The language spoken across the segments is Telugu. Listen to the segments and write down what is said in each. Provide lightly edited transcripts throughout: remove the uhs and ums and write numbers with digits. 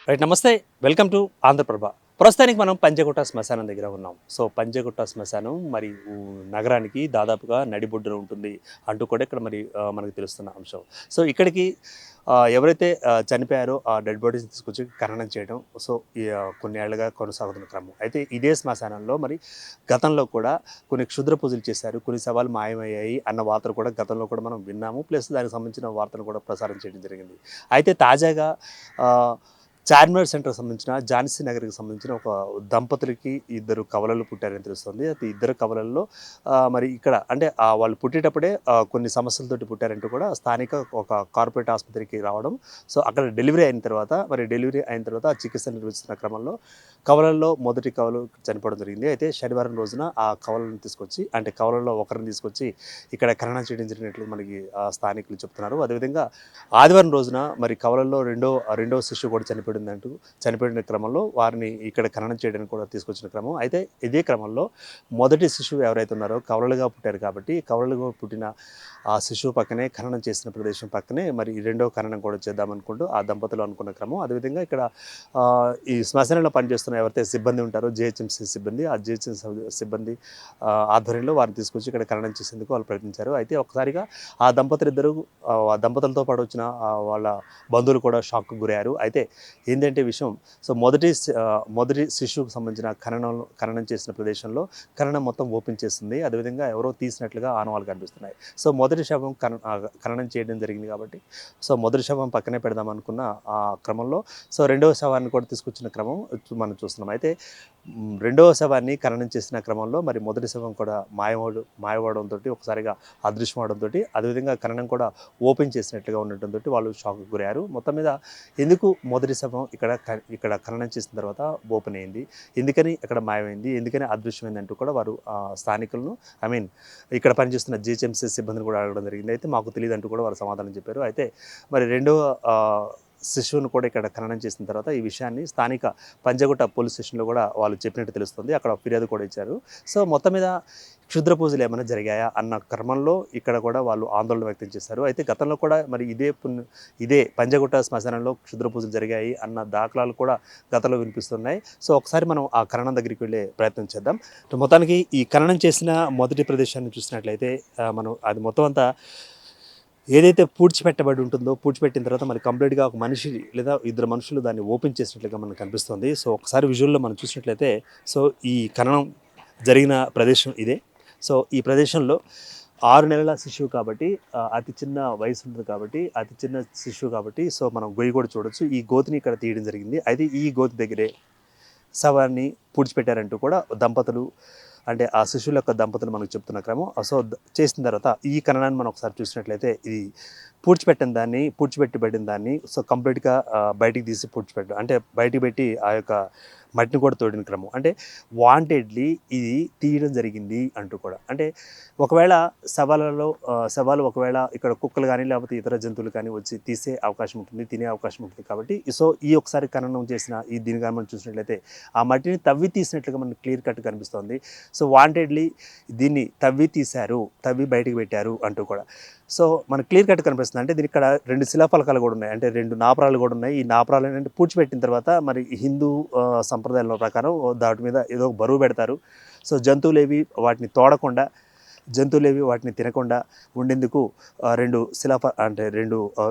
రైట్, నమస్తే. Welcome to Andhra Prabha. ప్రస్తుతానికి మనం పంజగుట్ట శ్మశానం దగ్గర ఉన్నాం. సో పంజగుట్ట శ్మశానం మరి నగరానికి దాదాపుగా నడిబొడ్డున ఉంటుంది అంటూ కూడా ఇక్కడ మరి మనకు తెలుస్తున్న అంశం. సో ఇక్కడికి ఎవరైతే చనిపోయారో ఆ డెడ్ బాడీస్ని తీసుకొచ్చి ఖననం చేయడం సో కొన్ని ఏళ్ళుగా కొనసాగుతున్న క్రమం. అయితే ఇదే శ్మశానంలో మరి గతంలో కూడా కొన్ని క్షుద్ర పూజలు చేశారు, కొన్ని శవాలు మాయమయ్యాయి అన్న వార్తలు కూడా గతంలో కూడా మనం విన్నాము. ప్లస్ దానికి సంబంధించిన వార్తలు కూడా ప్రసారం చేయడం జరిగింది. అయితే తాజాగా చార్మినార్ సెంటర్‌కి సంబంధించిన ఝాన్సీ నగర్‌కి సంబంధించిన ఒక దంపతులకి ఇద్దరు కవలలు పుట్టారని తెలుస్తుంది. అయితే ఇద్దరు కవలల్లో మరి ఇక్కడ అంటే వాళ్ళు పుట్టేటప్పుడే కొన్ని సమస్యలతోటి పుట్టారంటూ కూడా స్థానిక ఒక కార్పొరేట్ ఆసుపత్రికి రావడం. సో అక్కడ డెలివరీ అయిన తర్వాత ఆ చికిత్స నిర్వహిస్తున్న క్రమంలో కవలల్లో మొదటి కవలు చనిపోవడం జరిగింది. అయితే శనివారం రోజున ఆ కవలను తీసుకొచ్చి అంటే కవలల్లో ఒకరిని తీసుకొచ్చి ఇక్కడ ఖననం చేయడం జరిగినట్లు మనకి స్థానికులు చెప్తున్నారు. అదేవిధంగా ఆదివారం రోజున మరి కవలల్లో రెండో శిశువు కూడా చనిపోయిన క్రమంలో వారిని ఇక్కడ ఖననం చేయడానికి కూడా తీసుకొచ్చిన క్రమం. అయితే ఇదే క్రమంలో మొదటి శిశువు ఎవరైతే ఉన్నారో కవలలుగా పుట్టారు కాబట్టి కవలలుగా పుట్టిన ఆ శిశువు పక్కనే ఖననం చేసిన ప్రదేశం పక్కనే మరి రెండో ఖననం కూడా చేద్దామనుకుంటూ ఆ దంపతులు అనుకున్న క్రమం. అదేవిధంగా ఇక్కడ ఈ శ్మశానంలో పనిచేస్తున్న ఎవరైతే సిబ్బంది ఉంటారో జిహెచ్ఎంసీ సిబ్బంది, ఆ జిహెచ్ఎంసీ సిబ్బంది ఆధ్వర్యంలో వారిని తీసుకొచ్చి ఇక్కడ ఖననం చేసేందుకు వాళ్ళు ప్రయత్నించారు. అయితే ఒకసారిగా ఆ దంపతులతో పాటు వచ్చిన వాళ్ళ బంధువులు కూడా షాక్కు గురయ్యారు. అయితే ఏంటంటే విషయం, సో మొదటి శిశువుకు సంబంధించిన ఖననం చేసిన ప్రదేశంలో ఖననం మొత్తం ఓపెన్ చేస్తుంది. అదేవిధంగా ఎవరో తీసినట్లుగా ఆనవాళ్ళు కనిపిస్తున్నాయి. సో మొదటి శవం ఖననం చేయడం జరిగింది కాబట్టి సో మొదటి శవం పక్కనే పెడదాం అనుకున్న ఆ క్రమంలో సో రెండవ శవాన్ని కూడా తీసుకొచ్చిన క్రమం మనం చూస్తున్నాం. అయితే రెండవ శవాన్ని ఖననం చేసిన క్రమంలో మరి మొదటి శవం కూడా మాయవడంతో ఒకసారిగా అదృశ్యం అవడంతో అదేవిధంగా ఖననం కూడా ఓపెన్ చేసినట్లుగా ఉండటంతో వాళ్ళు షాక్కి గురయ్యారు. మొత్తం మీద ఎందుకు మొదటి శవం ఇక్కడ ఖననం చేసిన తర్వాత ఓపెన్ అయింది, ఎందుకని అక్కడ మాయమైంది, ఎందుకని అదృశ్యమైంది అంటూ కూడా వారు స్థానికులను ఇక్కడ పనిచేస్తున్న జిహెచ్ఎంసీ సిబ్బందిని కూడా అడగడం జరిగింది. అయితే మాకు తెలియదు అంటూ కూడా వారు సమాధానం చెప్పారు. అయితే మరి రెండవ శిశువును కూడా ఇక్కడ ఖననం చేసిన తర్వాత ఈ విషయాన్ని స్థానిక పంజగుట్ట పోలీస్ స్టేషన్లో కూడా వాళ్ళు చెప్పినట్టు తెలుస్తుంది. అక్కడ ఫిర్యాదు కూడా ఇచ్చారు. సో మొత్తం మీద క్షుద్ర పూజలు ఏమైనా జరిగాయా అన్న క్రమంలో ఇక్కడ కూడా వాళ్ళు ఆందోళన వ్యక్తం చేశారు. అయితే గతంలో కూడా మరి ఇదే పంజగుట్ట శ్మశానంలో క్షుద్ర పూజలు జరిగాయి అన్న దాఖలాలు కూడా గతంలో వినిపిస్తున్నాయి. సో ఒకసారి మనం ఆ ఖననం దగ్గరికి వెళ్ళే ప్రయత్నం చేద్దాం. మొత్తానికి ఈ ఖననం చేసిన మొదటి ప్రదేశాన్ని చూసినట్లయితే మనం అది మొత్తం అంతా ఏదైతే పూడ్చిపెట్టబడి ఉంటుందో పూడ్చిపెట్టిన తర్వాత మరి కంప్లీట్గా ఒక మనిషి లేదా ఇద్దరు మనుషులు దాన్ని ఓపెన్ చేసినట్లుగా మనకు కనిపిస్తుంది. సో ఒకసారి విజువల్లో మనం చూసినట్లయితే సో ఈ ఖననం జరిగిన ప్రదేశం ఇదే. సో ఈ ప్రదేశంలో 6 నెలల శిశువు కాబట్టి అతి చిన్న వయసు ఉంటుంది కాబట్టి అతి చిన్న శిశువు కాబట్టి సో మనం గొయ్యి కూడా చూడొచ్చు. ఈ గోతిని ఇక్కడ తీయడం జరిగింది. అయితే ఈ గోతి దగ్గరే శవాన్ని పూడ్చిపెట్టారంటూ కూడా దంపతులు అంటే ఆ శిశువుల యొక్క దంపతులు మనకు చెప్తున్న క్రమం. సో చేసిన తర్వాత ఈ ఖననాన్ని మనం ఒకసారి చూసినట్లయితే ఇది పూడ్చిపెట్టిబడిన దాన్ని సో కంప్లీట్గా బయటికి తీసి పూడ్చిపెట్టడం అంటే బయటికి పెట్టి ఆ యొక్క మట్టిని కూడా తోడిన క్రమం. అంటే వాంటెడ్లీ ఇది తీయడం జరిగింది అంటూ కూడా అంటే ఒకవేళ శవాలు ఒకవేళ ఇక్కడ కుక్కలు కానీ లేకపోతే ఇతర జంతువులు కానీ వచ్చి తీసే అవకాశం ఉంటుంది, తినే అవకాశం ఉంటుంది కాబట్టి సో ఈ ఒకసారి ఖననం చేసిన దీన్ని కానీ మనం చూసినట్లయితే ఆ మట్టిని తవ్వి తీసినట్లుగా మనకు క్లియర్ కట్ కనిపిస్తుంది. సో వాంటెడ్లీ దీన్ని తవ్వి బయటికి పెట్టారు అంటూ కూడా సో మనకు క్లియర్ కట్ కనిపిస్తుంది. అంటే దీని ఇక్కడ 2 శిలాఫలకాలు కూడా ఉన్నాయి, అంటే 2 నాపరాలు కూడా ఉన్నాయి. ఈ నాపరాలు ఏంటంటే పూడ్చిపెట్టిన తర్వాత మరి హిందూ సంప్రదాయాల ప్రకారం దాటి మీద ఏదో బరువు పెడతారు. సో జంతువులేవి వాటిని తినకుండా ఉండేందుకు 2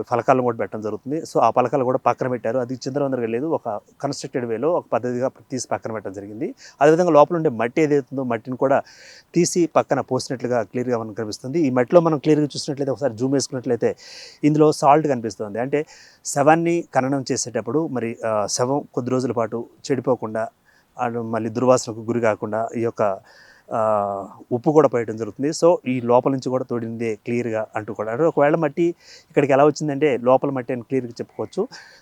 ఫలకాలను కూడా పెట్టడం జరుగుతుంది. సో ఆ ఫలకాలు కూడా పక్కన పెట్టారు. అది చిందరవందరగా లేదు, ఒక కన్స్ట్రక్టెడ్ వేలో ఒక పద్ధతిగా తీసి పక్కన పెట్టడం జరిగింది. అదేవిధంగా లోపల ఉండే మట్టి ఏదైతుందో మట్టిని కూడా తీసి పక్కన పోసినట్లుగా క్లియర్గా మనకు కనిపిస్తుంది. ఈ మట్టిలో మనం క్లియర్గా చూసినట్లయితే ఒకసారి జూమ్ వేసుకున్నట్లయితే ఇందులో సాల్ట్ కనిపిస్తుంది. అంటే శవాన్ని ఖననం చేసేటప్పుడు మరి శవం కొద్ది రోజుల పాటు చెడిపోకుండా మళ్ళీ దుర్వాసనకు గురి కాకుండా ఈ యొక్క ఉప్పు కూడా పోయడం జరుగుతుంది. సో ఈ లోపల నుంచి కూడా తోడిందే క్లియర్గా అంటూ కూడా అంటే ఒకవేళ మట్టి ఇక్కడికి ఎలా వచ్చిందంటే లోపల మట్టి అని క్లియర్గా చెప్పుకోవచ్చు.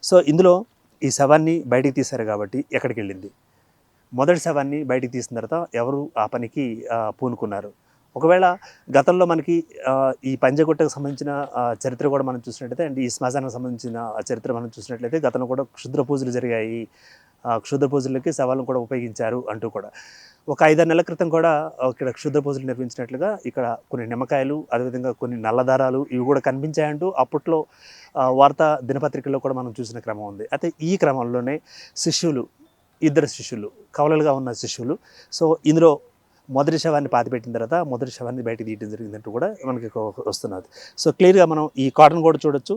సో ఇందులో ఈ శవాన్ని బయటికి తీశారు కాబట్టి ఎక్కడికి వెళ్ళింది, మొదటి శవాన్ని బయటికి తీసిన తర్వాత ఎవరు ఆ పనికి పూనుకున్నారు, ఒకవేళ గతంలో మనకి ఈ పంజగుట్టకు సంబంధించిన చరిత్ర కూడా మనం చూసినట్లయితే అండ్ ఈ శ్మశానానికి సంబంధించిన చరిత్ర మనం చూసినట్లయితే గతంలో కూడా క్షుద్ర పూజలు జరిగాయి. క్షుద్ర పూజలకి శవాలను కూడా ఉపయోగించారు అంటూ కూడా. ఒక 5-6 నెలల క్రితం కూడా ఇక్కడ క్షుద్ర పూజలు నిర్వహించినట్లుగా ఇక్కడ కొన్ని నిమ్మకాయలు, అదేవిధంగా కొన్ని నల్ల దారాలు ఇవి కూడా కనిపించాయంటూ అప్పట్లో వార్తా దినపత్రికల్లో కూడా మనం చూసిన క్రమం ఉంది. అయితే ఈ క్రమంలోనే శిష్యులు, ఇద్దరు శిష్యులు, కవలలుగా ఉన్న శిష్యులు, సో ఇందులో మొదటి శవాన్ని పాతిపెట్టిన తర్వాత మొదటి శవాన్ని బయటకు తీయడం జరిగిందంటూ కూడా మనకి వస్తున్నది. సో క్లియర్గా మనం ఈ కాటన్ కూడా చూడొచ్చు.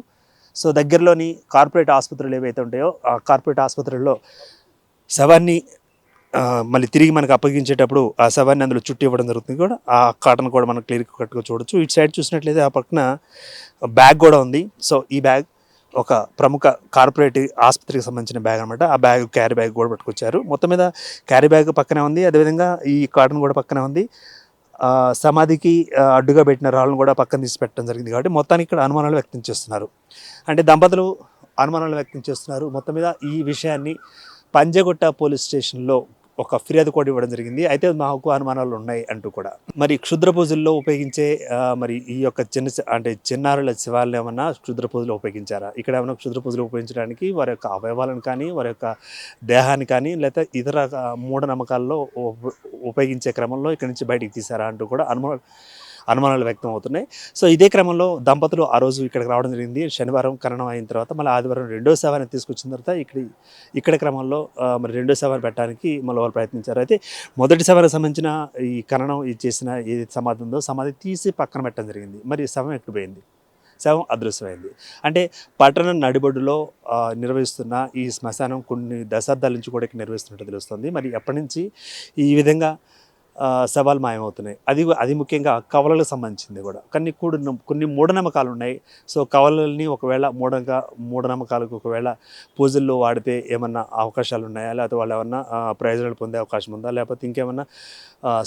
సో దగ్గరలోని కార్పొరేట్ ఆసుపత్రులు ఏవైతే ఉంటాయో ఆ కార్పొరేట్ ఆసుపత్రుల్లో శవాన్ని మళ్ళీ తిరిగి మనకు అప్పగించేటప్పుడు ఆ శవాన్ని అందులో చుట్టి ఇవ్వడం జరుగుతుంది కూడా. ఆ కాటన్ కూడా మనం క్లియర్ కట్గా చూడొచ్చు. ఇటు సైడ్ చూసినట్లయితే ఆ పక్కన బ్యాగ్ కూడా ఉంది. సో ఈ బ్యాగ్ ఒక ప్రముఖ కార్పొరేట్ ఆసుపత్రికి సంబంధించిన బ్యాగ్ అనమాట. ఆ బ్యాగ్ క్యారీ బ్యాగ్ కూడా పట్టుకొచ్చారు. మొత్తం మీద క్యారీ బ్యాగ్ పక్కనే ఉంది, అదేవిధంగా ఈ కాటన్ కూడా పక్కనే ఉంది. సమాధికి అడ్డుగా పెట్టిన రాళ్ళను కూడా పక్కన తీసి పెట్టడం జరిగింది. కాబట్టి మొత్తానికి ఇక్కడ అనుమానాలు వ్యక్తం చేస్తున్నారు. అంటే దంపతులు అనుమానాలు వ్యక్తం చేస్తున్నారు. మొత్తం మీద ఈ విషయాన్ని పంజగుట్ట పోలీస్ స్టేషన్లో ఒక ఫిర్యాదు కూడా ఇవ్వడం జరిగింది. అయితే మాకు అనుమానాలు ఉన్నాయి అంటూ కూడా. మరి క్షుద్ర పూజల్లో ఉపయోగించే మరి ఈ యొక్క చిన్నారుల శివాలను ఏమన్నా క్షుద్ర పూజలు ఉపయోగించారా? ఇక్కడ ఏమైనా క్షుద్ర పూజలు ఉపయోగించడానికి వారి యొక్క అవయవాలను కానీ, వారి యొక్క దేహాన్ని కానీ, లేకపోతే ఇతర మూఢనమ్మకాల్లో ఉపయోగించే క్రమంలో ఇక్కడి నుంచి బయటికి తీశారా అంటూ కూడా అనుమానాలు వ్యక్తం అవుతున్నాయి. సో ఇదే క్రమంలో దంపతులు ఆ రోజు ఇక్కడికి రావడం జరిగింది. శనివారం ఖననం అయిన తర్వాత మళ్ళీ ఆదివారం రెండో శవాన్ని తీసుకొచ్చిన తర్వాత ఇక్కడ క్రమంలో మరి రెండో శవాన్ని పెట్టడానికి మళ్ళీ వాళ్ళు ప్రయత్నించారు. అయితే మొదటి శవానికి సంబంధించిన ఈ ఖననం ఇది చేసిన ఏది సమాధి ఉందో సమాధి తీసి పక్కన పెట్టడం జరిగింది. మరి శవం ఎక్కడిపోయింది? శవం అదృశ్యమైంది. అంటే పట్టణం నడిబొడ్డులో నిర్వహిస్తున్న ఈ శ్మశానం కొన్ని దశాబ్దాల నుంచి కూడా ఇక్కడ నిర్వహిస్తున్నట్టు తెలుస్తుంది. మరి ఎప్పటి నుంచి ఈ విధంగా శవాలు మాయమవుతున్నాయి? అది ముఖ్యంగా కవలలకు సంబంధించింది కూడా. కానీ కొన్ని మూఢనమ్మకాలు ఉన్నాయి. సో కవలల్ని ఒకవేళ మూఢనమ్మకాలకు ఒకవేళ పూజల్లో వాడితే ఏమన్నా అవకాశాలు ఉన్నాయా? లేకపోతే వాళ్ళు ఏమన్నా ప్రయోజనాలు పొందే అవకాశం ఉందా? లేకపోతే ఇంకేమన్నా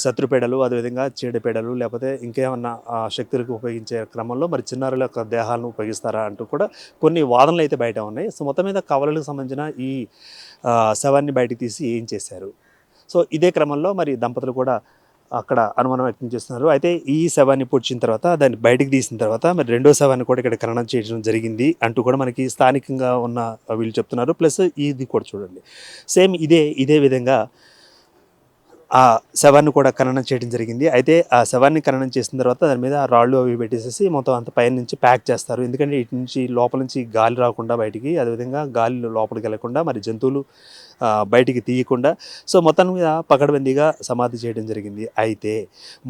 శత్రుపీడలు, అదేవిధంగా చీడపీడలు, లేకపోతే ఇంకేమన్నా శక్తులకు ఉపయోగించే క్రమంలో మరి చిన్నారుల యొక్క దేహాలను ఉపయోగిస్తారా అంటూ కూడా కొన్ని వాదనలు అయితే బయట ఉన్నాయి. సో మొత్తం మీద కవలలకు సంబంధించిన ఈ శవాన్ని బయటికి తీసి ఏం చేశారు? సో ఇదే క్రమంలో మరి దంపతులు కూడా అక్కడ అనుమానం వ్యక్తం చేస్తున్నారు. అయితే ఈ శవాన్ని పూడ్చిన తర్వాత దాన్ని బయటికి తీసిన తర్వాత మరి రెండో శవాన్ని కూడా ఇక్కడ ఖననం చేయడం జరిగింది అంటూ కూడా మనకి స్థానికంగా ఉన్న వీళ్ళు చెప్తున్నారు. ప్లస్ ఇది కూడా చూడండి, సేమ్ ఇదే విధంగా ఆ శవాన్ని కూడా ఖననం చేయడం జరిగింది. అయితే ఆ శవాన్ని ఖననం చేసిన తర్వాత దాని మీద రాళ్ళు అవి పెట్టేసేసి మొత్తం అంత పైన నుంచి ప్యాక్ చేస్తారు. ఎందుకంటే ఇటు నుంచి లోపల నుంచి గాలి రాకుండా బయటికి, అదేవిధంగా గాలి లోపలికి వెళ్ళకుండా, మరి జంతువులు బయటికి తీయకుండా, సో మొత్తం మీద పకడ్బందీగా సమాధి చేయడం జరిగింది. అయితే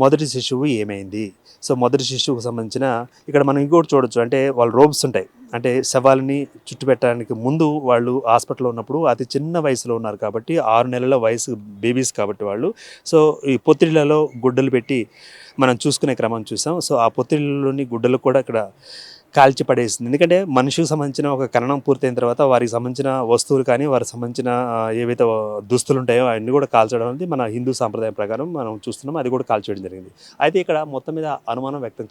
మొదటి శిశువు ఏమైంది? సో మొదటి శిశువుకు సంబంధించిన ఇక్కడ మనం ఇంకోటి చూడొచ్చు. అంటే వాళ్ళు రోబ్స్ ఉంటాయి. అంటే శవాలని చుట్టుపెట్టడానికి ముందు వాళ్ళు హాస్పిటల్లో ఉన్నప్పుడు అతి చిన్న వయసులో ఉన్నారు కాబట్టి 6 నెలల వయసు బేబీస్ కాబట్టి వాళ్ళు, సో ఈ పొత్తిళ్లలో గుడ్డలు పెట్టి మనం చూసుకునే క్రమం చూసాం. సో ఆ పొత్తిళ్లలోని గుడ్డలు కూడా ఇక్కడ కాల్చి పడేసింది. ఎందుకంటే మనిషికి సంబంధించిన ఒక ఖననం పూర్తయిన తర్వాత వారికి సంబంధించిన వస్తువులు కానీ, వారికి సంబంధించిన ఏవైతే దుస్తులు ఉంటాయో అవన్నీ కూడా కాల్చడం అనేది మన హిందూ సాంప్రదాయం ప్రకారం మనం చూస్తున్నాం. అది కూడా కాల్చేయడం జరిగింది. అయితే ఇక్కడ మొత్తం మీద అనుమానం వ్యక్తం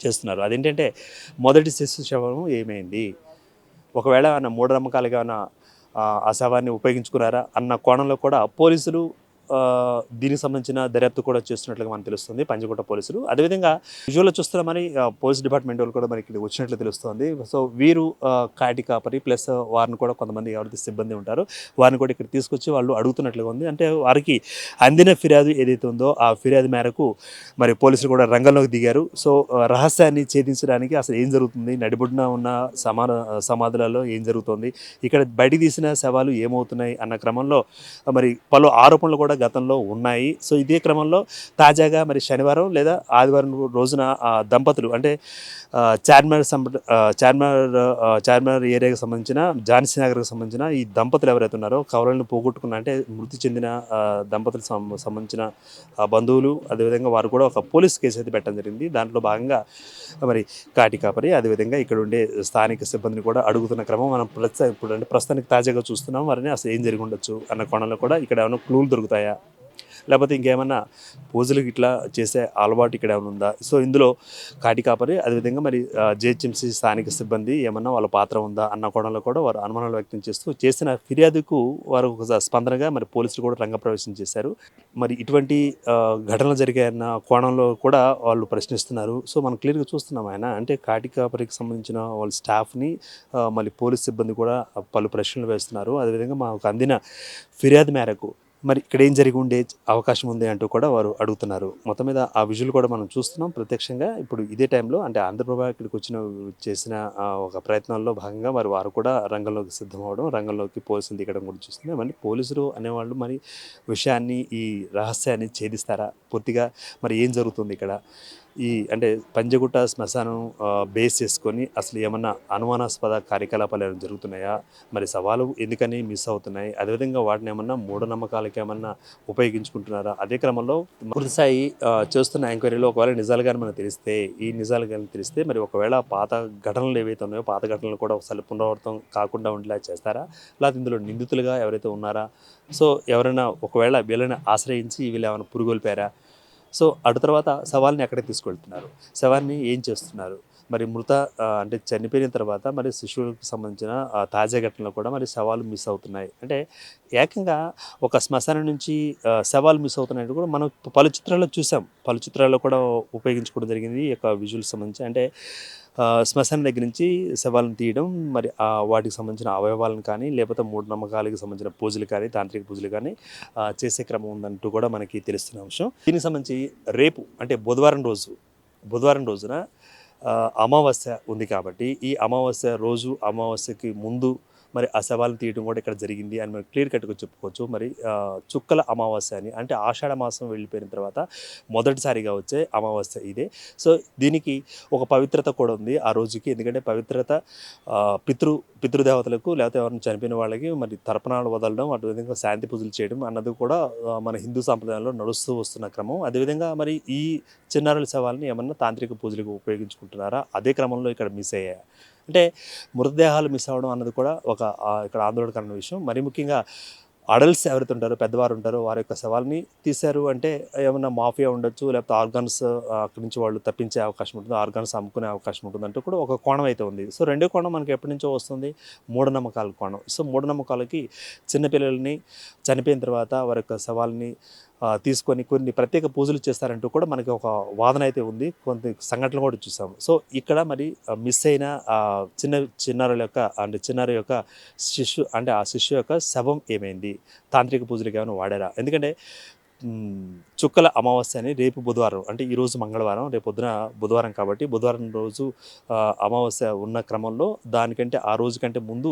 చేస్తున్నారు. అదేంటంటే మొదటి శిశు శవం ఏమైంది? ఒకవేళ ఏమైనా మూఢనమ్మకాలుగా ఏమైనా ఆ శవాన్ని ఉపయోగించుకున్నారా అన్న కోణంలో కూడా పోలీసులు దీనికి సంబంధించిన దర్యాప్తు కూడా చేస్తున్నట్లుగా మనకు తెలుస్తుంది పంజగుట్ట పోలీసులు. అదేవిధంగా విజువల్లో చూస్తున్నామని పోలీస్ డిపార్ట్మెంట్ వాళ్ళు కూడా మనకి వచ్చినట్లు తెలుస్తుంది. సో వీరు కాటి కాపరి ప్లస్ వారిని కూడా కొంతమంది ఎవరైతే సిబ్బంది ఉంటారో వారిని కూడా ఇక్కడ తీసుకొచ్చి వాళ్ళు అడుగుతున్నట్లుగా ఉంది. అంటే వారికి అందిన ఫిర్యాదు ఏదైతే ఉందో ఆ ఫిర్యాదు మేరకు మరి పోలీసులు కూడా రంగంలోకి దిగారు. సో రహస్యాన్ని ఛేదించడానికి అసలు ఏం జరుగుతుంది, నడిబొడ్డున ఉన్న సమాధులలో ఏం జరుగుతుంది, ఇక్కడ బయటికి తీసిన శవాలు ఏమవుతున్నాయి అన్న క్రమంలో మరి పలు ఆరోపణలు కూడా గతంలో ఉన్నాయి. సో ఇదే క్రమంలో తాజాగా మరి శనివారం లేదా ఆదివారం రోజున దంపతులు అంటే చార్మినార్ ఏరియాకి సంబంధించిన ఝాన్సీ నగర్కి సంబంధించిన ఈ దంపతులు ఎవరైతే ఉన్నారో కవలను పోగొట్టుకున్న అంటే మృతి చెందిన దంపతులకు సంబంధించిన బంధువులు, అదేవిధంగా వారు కూడా ఒక పోలీస్ కేసు అయితే పెట్టడం జరిగింది. దాంట్లో భాగంగా మరి కాటి కాపరి, అదేవిధంగా ఇక్కడ ఉండే స్థానిక సిబ్బందిని కూడా అడుగుతున్న క్రమం మనం ప్రస్తుతానికి తాజాగా చూస్తున్నాం. వారిని అసలు ఏం జరిగి ఉండొచ్చు అన్న కోణంలో కూడా ఇక్కడ ఏమైనా క్లూలు దొరుకుతాయా, లేకపోతే ఇంకేమన్నా పూజలు ఇట్లా చేసే అలవాటు ఇక్కడ ఏమైనా ఉందా? సో ఇందులో కాటి కాపరి అదేవిధంగా మరి జిహెచ్ఎంసీ స్థానిక సిబ్బంది ఏమన్నా వాళ్ళ పాత్ర ఉందా అన్న కోణంలో కూడా వారు అనుమానాలు వ్యక్తం చేస్తూ చేసిన ఫిర్యాదుకు వారు ఒక స్పందనగా మరి పోలీసులు కూడా రంగప్రవేశం చేశారు. మరి ఇటువంటి ఘటనలు జరిగాయన్న కోణంలో కూడా వాళ్ళు ప్రశ్నిస్తున్నారు. సో మనం క్లియర్‌గా చూస్తున్నాం ఆయన అంటే కాటి కాపరికి సంబంధించిన వాళ్ళ స్టాఫ్‌ని మళ్ళీ పోలీస్ సిబ్బంది కూడా పలు ప్రశ్నలు వేస్తున్నారు. అదేవిధంగా మాకు అందిన ఫిర్యాదు మేరకు మరి ఇక్కడ ఏం జరిగి ఉండే అవకాశం ఉంది అంటూ కూడా వారు అడుగుతున్నారు. మొత్తం మీద ఆ విజువల్ కూడా మనం చూస్తున్నాం ప్రత్యక్షంగా. ఇప్పుడు ఇదే టైంలో అంటే ఆంధ్రప్రభ ఇక్కడికి చేసిన ఒక ప్రయత్నాల్లో భాగంగా మరి వారు కూడా రంగంలోకి సిద్ధమవ్వడం, రంగంలోకి పోలీసులు దిగడం కూడా చూస్తున్నాం. మరి పోలీసులు అనేవాళ్ళు మరి విషయాన్ని ఈ రహస్యాన్ని ఛేదిస్తారా? పూర్తిగా మరి ఏం జరుగుతుంది ఇక్కడ? అంటే పంజగుట్ట శ్మశానం బేస్ చేసుకొని అసలు ఏమన్నా అనుమానాస్పద కార్యకలాపాలు ఏమైనా జరుగుతున్నాయా? మరి సవాలు ఎందుకని మిస్ అవుతున్నాయి? అదేవిధంగా వాటిని ఏమన్నా మూఢనమ్మకాలకి ఏమన్నా ఉపయోగించుకుంటున్నారా? అదే క్రమంలో పూర్తి స్థాయి చేస్తున్న ఎంక్వైరీలో ఒకవేళ నిజాలు గాని మనకు తెలిస్తే, ఈ నిజాలు గాని తెలిస్తే మరి ఒకవేళ పాత ఘటనలు ఏవైతే ఉన్నాయో పాత ఘటనలు కూడా ఒకసారి పునరావృతం కాకుండా ఉండేలా చేస్తారా? లేకపోతే ఇందులో నిందితులుగా ఎవరైతే ఉన్నారా? సో ఎవరైనా ఒకవేళ వీళ్ళని ఆశ్రయించి వీళ్ళు ఏమైనా పురుగొల్పారా? సో అటు తర్వాత శవాల్ని ఎక్కడికి తీసుకెళ్తున్నారు? శవాన్ని ఏం చేస్తున్నారు? మరి అంటే చనిపోయిన తర్వాత మరి శిశువులకు సంబంధించిన తాజా ఘటనలు కూడా మరి శవాలు మిస్ అవుతున్నాయి. అంటే ఏకంగా ఒక శ్మశానం నుంచి శవాలు మిస్ అవుతున్నాయంటే కూడా మనం పలు చిత్రాల్లో చూసాం. పలు చిత్రాల్లో కూడా ఉపయోగించుకోవడం జరిగింది ఈ యొక్క విజువల్స్ సంబంధించి. అంటే శ్మశానం దగ్గర నుంచి శవాలను తీయడం, మరి వాటికి సంబంధించిన అవయవాలను కానీ, లేకపోతే మూఢనమ్మకాలకు సంబంధించిన పూజలు కానీ, తాంత్రిక పూజలు కానీ చేసే క్రమం ఉందంటూ కూడా మనకి తెలుస్తున్న అంశం. దీనికి సంబంధించి రేపు అంటే బుధవారం రోజున అమావాస్య ఉంది కాబట్టి, ఈ అమావాస్య రోజు అమావాస్యకి ముందు మరి ఆ శవాలను తీయడం కూడా ఇక్కడ జరిగింది అని మనం క్లియర్ కట్గా చెప్పుకోవచ్చు. మరి చుక్కల అమావాస్య అని అంటే ఆషాఢ మాసం వెళ్ళిపోయిన తర్వాత మొదటిసారిగా వచ్చే అమావాస్య ఇదే. సో దీనికి ఒక పవిత్రత కూడా ఉంది ఆ రోజుకి. ఎందుకంటే పవిత్రత పితృదేవతలకు లేకపోతే ఎవరైనా చనిపోయిన వాళ్ళకి మరి తర్పణాలు వదలడం, అదేవిధంగా శాంతి పూజలు చేయడం అన్నది కూడా మన హిందూ సాంప్రదాయంలో నడుస్తూ వస్తున్న క్రమం. అదేవిధంగా మరి ఈ చిన్నారుల శవాలని ఏమన్నా తాంత్రిక పూజలకు ఉపయోగించుకుంటున్నారా? అదే క్రమంలో ఇక్కడ మిస్ అయ్యాయి. అంటే మృతదేహాలు మిస్ అవ్వడం అన్నది కూడా ఒక ఇక్కడ ఆందోళనకరమైన విషయం. మరి ముఖ్యంగా అడల్ట్స్ ఎవరైతే ఉంటారో, పెద్దవారు ఉంటారో వారి యొక్క శవాల్ని తీశారు అంటే ఏమన్నా మాఫియా ఉండొచ్చు, లేకపోతే ఆర్గాన్స్ అక్కడి నుంచి వాళ్ళు తప్పించే అవకాశం ఉంటుంది, ఆర్గాన్స్ అమ్ముకునే అవకాశం ఉంటుంది అంటూ కూడా ఒక కోణం అయితే ఉంది. సో రెండో కోణం మనకి ఎప్పటి నుంచో వస్తుంది, మూఢనమ్మకాల కోణం. సో మూఢనమ్మకాలకి చిన్నపిల్లల్ని చనిపోయిన తర్వాత వారి యొక్క శవాల్ని తీసుకొని కొన్ని ప్రత్యేక పూజలు చేస్తారంటూ కూడా మనకి ఒక వాదన అయితే ఉంది. కొన్ని సంఘటనలు కూడా చూసాము. సో ఇక్కడ మరి మిస్ అయిన చిన్నారుల యొక్క అంటే చిన్నారి యొక్క ఆ శిశు యొక్క శవం ఏమైంది? తాంత్రిక పూజలకు ఏమైనా వాడారా? ఎందుకంటే చుక్కల అమావాస్య అని రేపు బుధవారం అంటే ఈరోజు మంగళవారం, రేపు పొద్దున బుధవారం కాబట్టి బుధవారం రోజు అమావాస్య ఉన్న క్రమంలో దానికంటే ఆ రోజు కంటే ముందు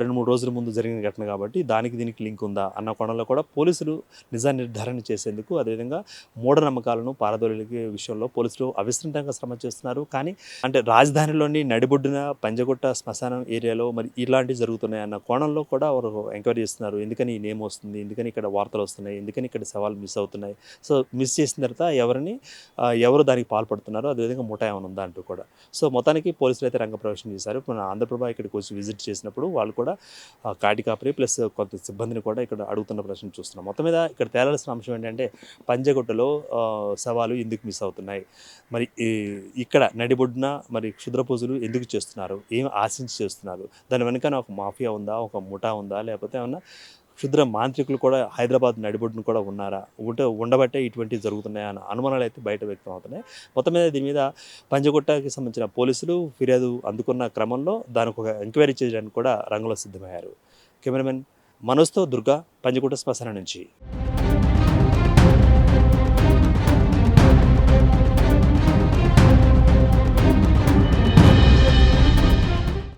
2-3 రోజుల ముందు జరిగిన ఘటన కాబట్టి దీనికి లింక్ ఉందా అన్న కోణంలో కూడా పోలీసులు నిజ నిర్ధారణ చేసేందుకు, అదేవిధంగా మూఢనమ్మకాలను పారదోలే విషయంలో పోలీసులు అవిశ్రాంతంగా శ్రమ చేస్తున్నారు. కానీ అంటే రాజధానిలోని నడిబొడ్డున పంజగుట్ట శ్మశానం ఏరియాలో మరి ఇలాంటివి జరుగుతున్నాయి అన్న కోణంలో కూడా వారు ఎంక్వైరీ చేస్తున్నారు. ఎందుకని ఈ నేమ్ వస్తుంది, ఎందుకని ఇక్కడ వార్తలు వస్తున్నాయి, ఎందుకని ఇక్కడ సవాల్ మిస్ అవుతున్నాయి. సో మిస్ చేసిన తర్వాత ఎవరు దానికి పాల్పడుతున్నారో, అదేవిధంగా ముఠా ఏమైనా ఉందా అంటూ కూడా. సో మొత్తానికి పోలీసులు అయితే రంగప్రవేశం చేశారు. మన ఆంధ్రప్రభ ఇక్కడికి వచ్చి విజిట్ చేసినప్పుడు వాళ్ళు కూడా కాటి కాపరి ప్లస్ కొంత సిబ్బందిని కూడా ఇక్కడ అడుగుతున్న ప్రశ్న చూస్తున్నాం. మొత్తం మీద ఇక్కడ తేలాల్సిన అంశం ఏంటంటే పంజగుట్టలో శవాలు ఎందుకు మిస్ అవుతున్నాయి, మరి ఇక్కడ నడిబొడ్డున మరి క్షుద్ర పూజలు ఎందుకు చేస్తున్నారు, ఏం ఆశించి చేస్తున్నారు, దాని వెనుకన ఒక మాఫియా ఉందా, ఒక ముఠా ఉందా, లేకపోతే ఏమన్నా క్షుద్ర మాంత్రికులు కూడా హైదరాబాద్ నడిబొడ్డును కూడా ఉన్నారా, ఉండబట్టే ఇటువంటివి జరుగుతున్నాయా అన్న అనుమానాలు అయితే బయట వ్యక్తం అవుతున్నాయి. మొత్తం మీద దీని మీద పంజగుట్టకి సంబంధించిన పోలీసులు ఫిర్యాదు అందుకున్న క్రమంలో దానికి ఒక ఎంక్వైరీ చేయడానికి కూడా రంగంలో సిద్ధమయ్యారు. కెమెరామెన్ మనోజ్తో దుర్గా, పంజగుట్ట శ్మశానం నుంచి.